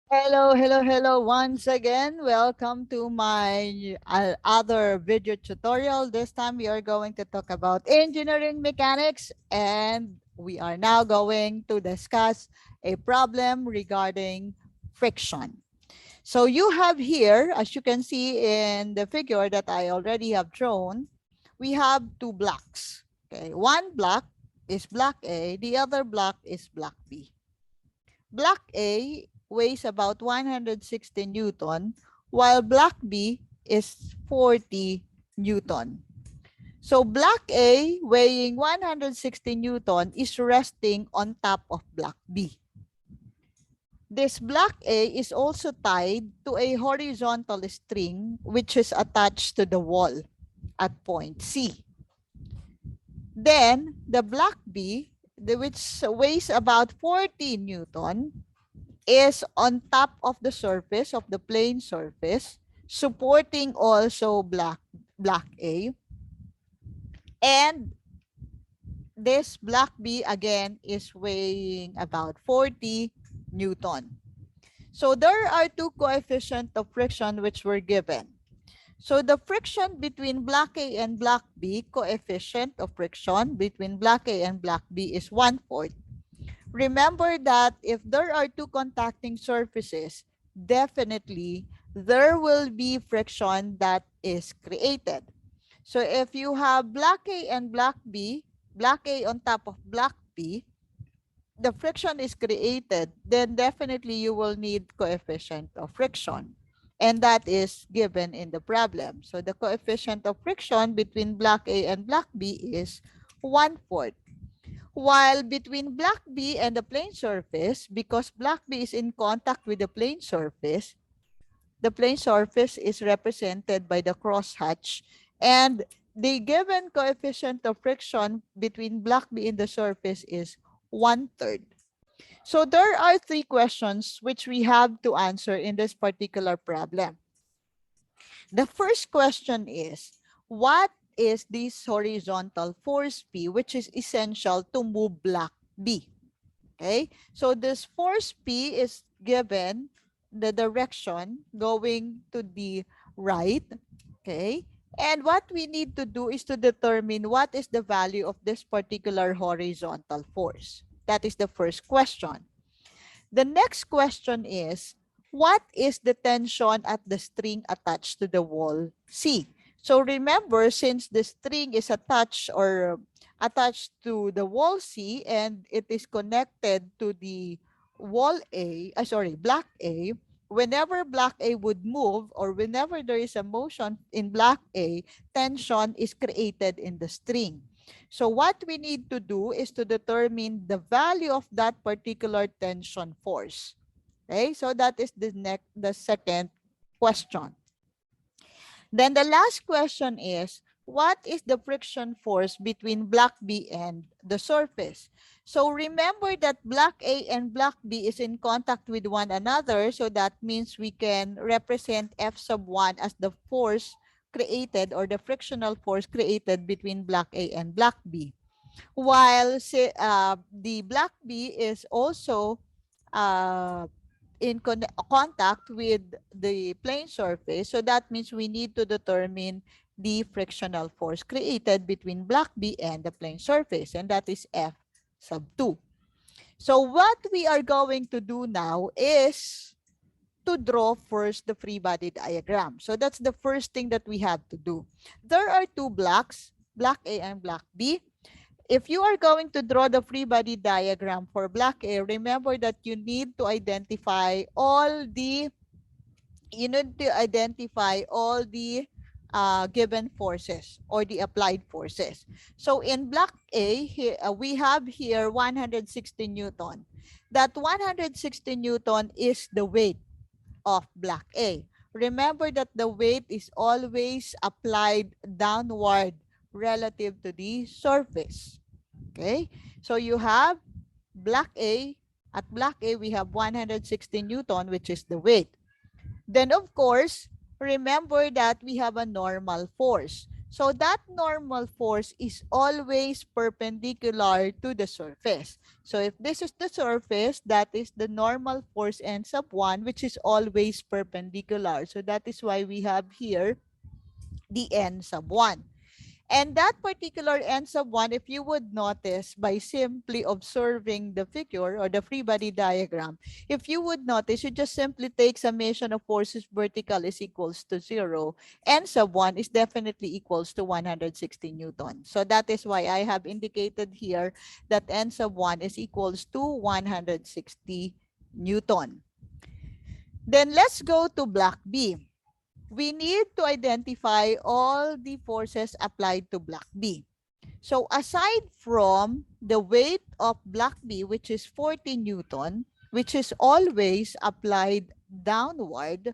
Hello, hello, hello. Once again, welcome to my other video tutorial. This time we are going to talk about engineering mechanics, and we are now going to discuss a problem regarding friction. So you have here, as you can see in the figure that I already have drawn, we have two blocks. Okay, one block is block A, the other block is block B. Block A weighs about 160 Newton, while block B is 40 Newton. So block A weighing 160 Newton is resting on top of block B. This block A is also tied to a horizontal string which is attached to the wall at point C. Then the block B, which weighs about 40 Newton, is on top of the surface of the plane surface, supporting also block A. And this block B again is weighing about 40 Newton. So there are two coefficients of friction which were given. So the friction between block A and block B, coefficient of friction between block A and block B is 1/4. Remember that if there are two contacting surfaces, definitely there will be friction that is created. So if you have block A and block B, block A on top of block B, the friction is created, then definitely you will need coefficient of friction. And that is given in the problem. So the coefficient of friction between block A and block B is 1/4. While between block B and the plane surface, because block B is in contact with the plane surface is represented by the crosshatch, and the given coefficient of friction between block B and the surface is 1/3. So there are three questions which we have to answer in this particular problem. The first question is, what is this horizontal force P, which is essential to move block B? Okay, so this force P is given the direction going to the right. Okay, and what we need to do is to determine what is the value of this particular horizontal force. That is the first question. The next question is, what is the tension at the string attached to the wall C? So remember, since the string is attached to the wall C and it is connected to the block A, whenever block A would move or whenever there is a motion in block A, tension is created in the string. So what we need to do is to determine the value of that particular tension force. Okay, so that is the second question. Then the last question is, what is the friction force between block B and the surface? So remember that block A and block B is in contact with one another. So that means we can represent F sub 1 as the force created or the frictional force created between block A and block B. While the block B is also uh, in contact with the plane surface. So that means we need to determine the frictional force created between block B and the plane surface, and that is F sub 2. So what we are going to do now is to draw first the free body diagram. So that's the first thing that we have to do. There are two blocks, block A and block B. If you are going to draw the free body diagram for block A, remember that you need to identify all the given forces or the applied forces. So in block A, here, we have here 160 Newton. That 160 Newton is the weight of block A. Remember that the weight is always applied downward relative to the surface. Okay, so you have block A. At block A, we have 160 Newton, which is the weight. Then, of course, remember that we have a normal force. So that normal force is always perpendicular to the surface. So if this is the surface, that is the normal force n sub 1, which is always perpendicular. So that is why we have here the n sub 1. And that particular n sub 1, if you would notice by simply observing the figure or the free body diagram, if you would notice, you just simply take summation of forces vertical is equals to 0. N sub 1 is definitely equals to 160 Newton. So that is why I have indicated here that n sub 1 is equals to 160 Newton. Then let's go to block B. We need to identify all the forces applied to block B. So aside from the weight of block B, which is 40 Newton, which is always applied downward,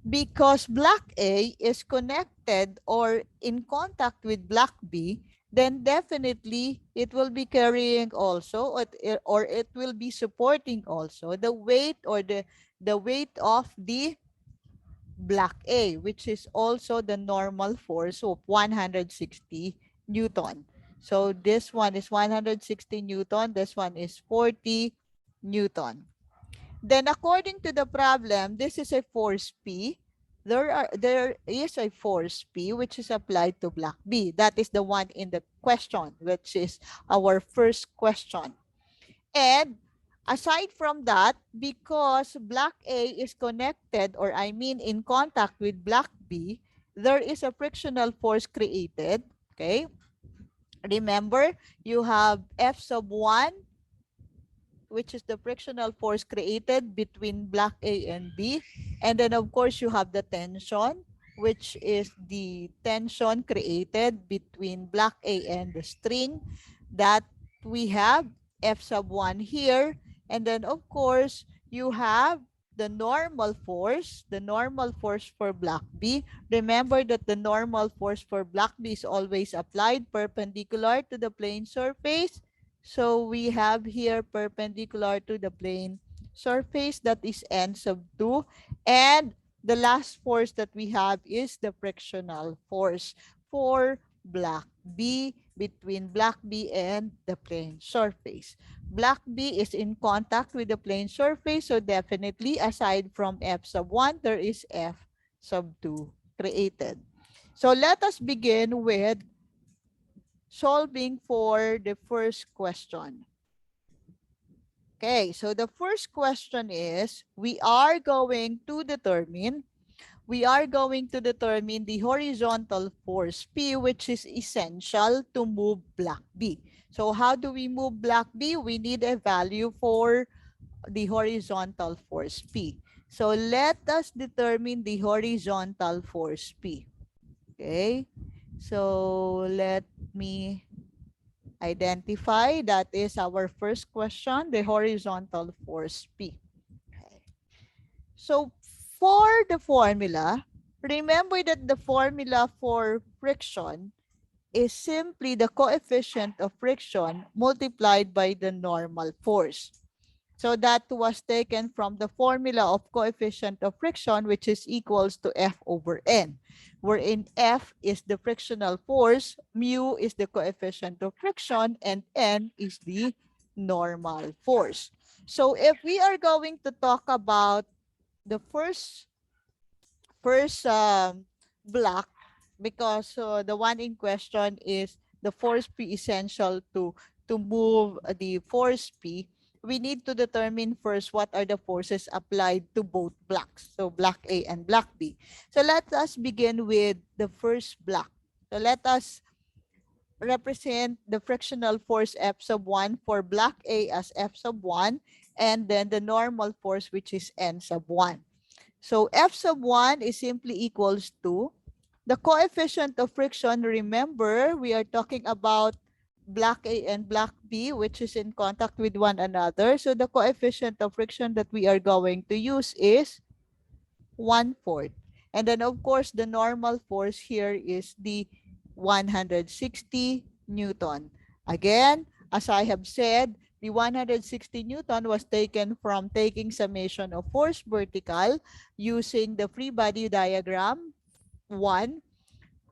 because block A is connected or in contact with block B, then definitely it will be carrying also, or it will be supporting also the weight or the weight of the block A, which is also the normal force of 160 Newton. So this one is 160 Newton, this one is 40 Newton. Then according to the problem, this is a force P. There is a force P which is applied to block B. That is the one in the question, which is our first question. And aside from that, because block A is connected, or I mean in contact with block B, there is a frictional force created. Okay. Remember, you have F sub 1, which is the frictional force created between block A and B. And then, of course, you have the tension, which is the tension created between block A and the string, that we have F sub 1 here. And then, of course, you have the normal force for block B. Remember that the normal force for block B is always applied perpendicular to the plane surface. So we have here perpendicular to the plane surface, that is n sub 2. And the last force that we have is the frictional force for block B, between block B and the plane surface. Block B is in contact with the plane surface, so definitely aside from F sub 1, there is F sub 2 created. So let us begin with solving for the first question. Okay, so the first question is, we are going to determine the horizontal force P, which is essential to move block B. So how do we move block B? We need a value for the horizontal force P. So let us determine the horizontal force P. Okay, so let me identify, that is our first question, the horizontal force P. Okay. So for the formula, remember that the formula for friction is simply the coefficient of friction multiplied by the normal force. So that was taken from the formula of coefficient of friction, which is equals to F over N, wherein F is the frictional force, mu is the coefficient of friction, and N is the normal force. So if we are going to talk about the first block, because the one in question is the force P essential to move the force P, we need to determine first what are the forces applied to both blocks, so block A and block B. So let us begin with the first block. So let us represent the frictional force F sub 1 for block A as F sub 1, and then the normal force, which is N sub 1. So F sub 1 is simply equals to the coefficient of friction. Remember, we are talking about block A and block B, which is in contact with one another. So the coefficient of friction that we are going to use is 1/4. And then, of course, the normal force here is the 160 Newton. Again, as I have said, the 160 Newton was taken from taking summation of force vertical using the free body diagram 1.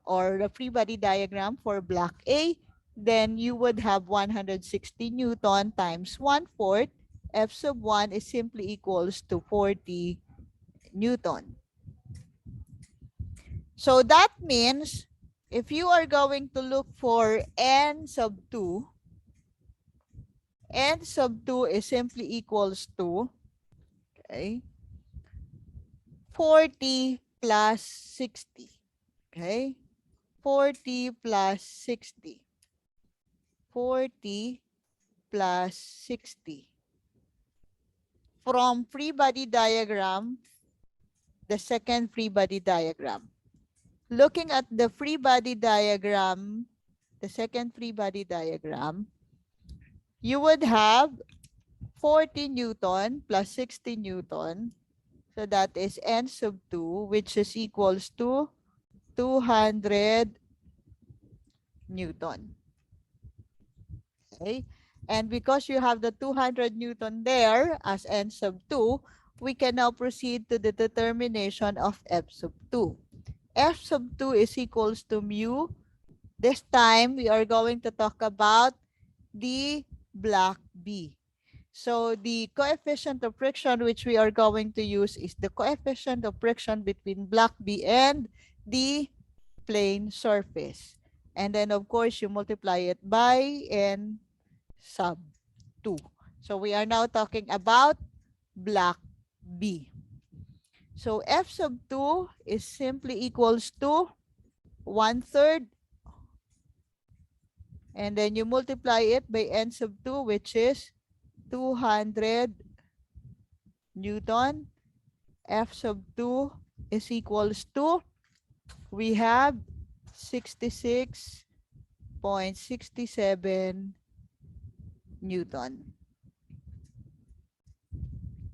or the free body diagram for block A, then you would have 160 Newton times 1/4. F sub 1 is simply equals to 40 Newton. So that means if you are going to look for N sub 2, N sub 2 is simply equals to, okay, 40 plus 60. Okay, 40 plus 60. 40 plus 60. From free body diagram, the second free body diagram. Looking at the free body diagram, the second free body diagram, you would have 40 Newton plus 60 Newton. So that is N sub 2, which is equals to 200 Newton. Okay. And because you have the 200 Newton there as N sub 2, we can now proceed to the determination of F sub 2. F sub 2 is equals to mu. This time, we are going to talk about the block B. So the coefficient of friction which we are going to use is the coefficient of friction between block B and the plane surface. And then, of course, you multiply it by N sub 2. So we are now talking about block B. So F sub 2 is simply equals to 1/3. And then you multiply it by N sub 2, which is 200 Newton. F sub 2 is equals to, we have 66.67 Newton.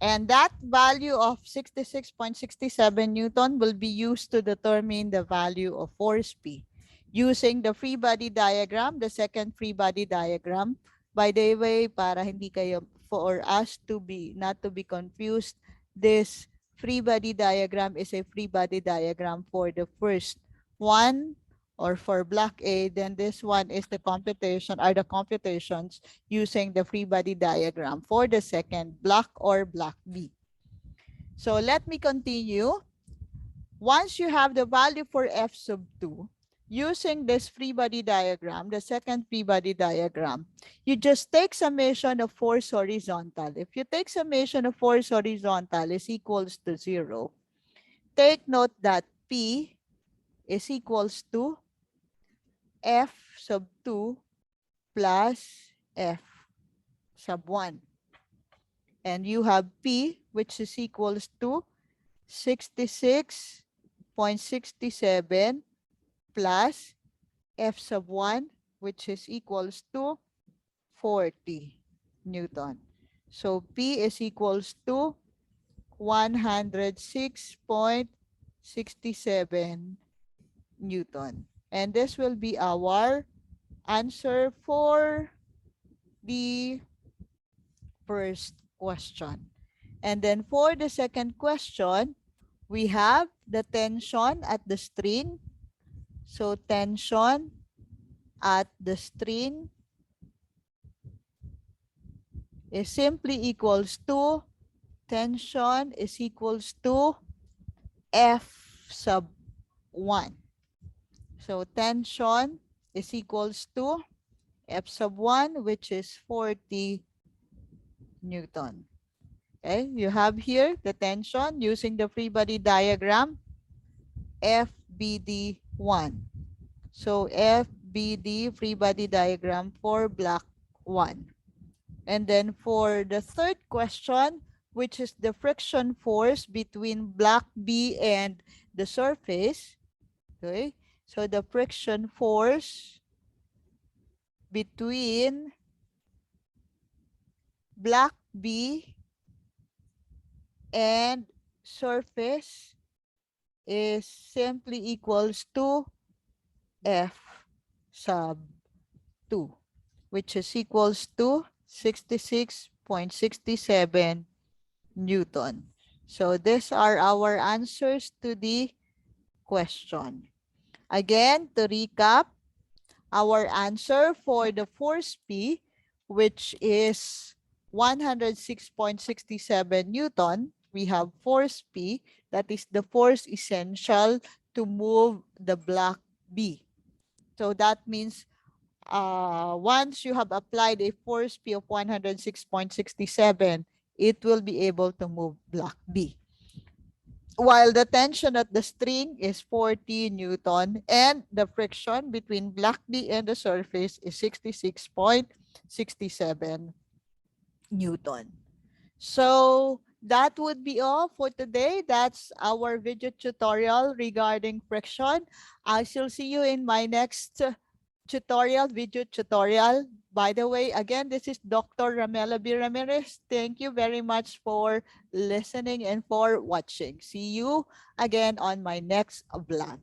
And that value of 66.67 Newton will be used to determine the value of force P. Using the free body diagram, the second free body diagram. By the way, para hindi kayo, for us to be, not to be confused, this free body diagram is a free body diagram for the first one, or for block A, then this one is the computation, are the computations using the free body diagram for the second block or block B. So let me continue. Once you have the value for F sub 2, using this free body diagram, the second free body diagram, you just take summation of force horizontal. If you take summation of force horizontal is equals to 0, take note that P is equals to F sub 2 plus F sub 1. And you have P, which is equals to 66.67 plus F sub 1, which is equals to 40 Newton. So P is equals to 106.67 Newton. And this will be our answer for the first question. And then for the second question, we have the tension at the string. So tension at the string is simply equals to, tension is equals to F sub 1. So tension is equals to F sub 1, which is 40 Newton. Okay, you have here the tension using the free body diagram, FBD1. So FBD free body diagram for block 1. And then for the third question, which is the friction force between block B and the surface. Okay, so the friction force between block B and surface is simply equals to F sub 2, which is equals to 66.67 Newton. So these are our answers to the question. Again, to recap, our answer for the force P, which is 106.67 Newton, we have force P, that is the force essential to move the block B. So that means once you have applied a force P of 106.67, it will be able to move block B. While the tension at the string is 40 Newton and the friction between block B and the surface is 66.67 Newton. So that would be all for today. That's our video tutorial regarding friction. I shall see you in my next video tutorial. By the way, again, this is Dr. Ramela B. Ramirez. Thank you very much for listening and for watching. See you again on my next vlog.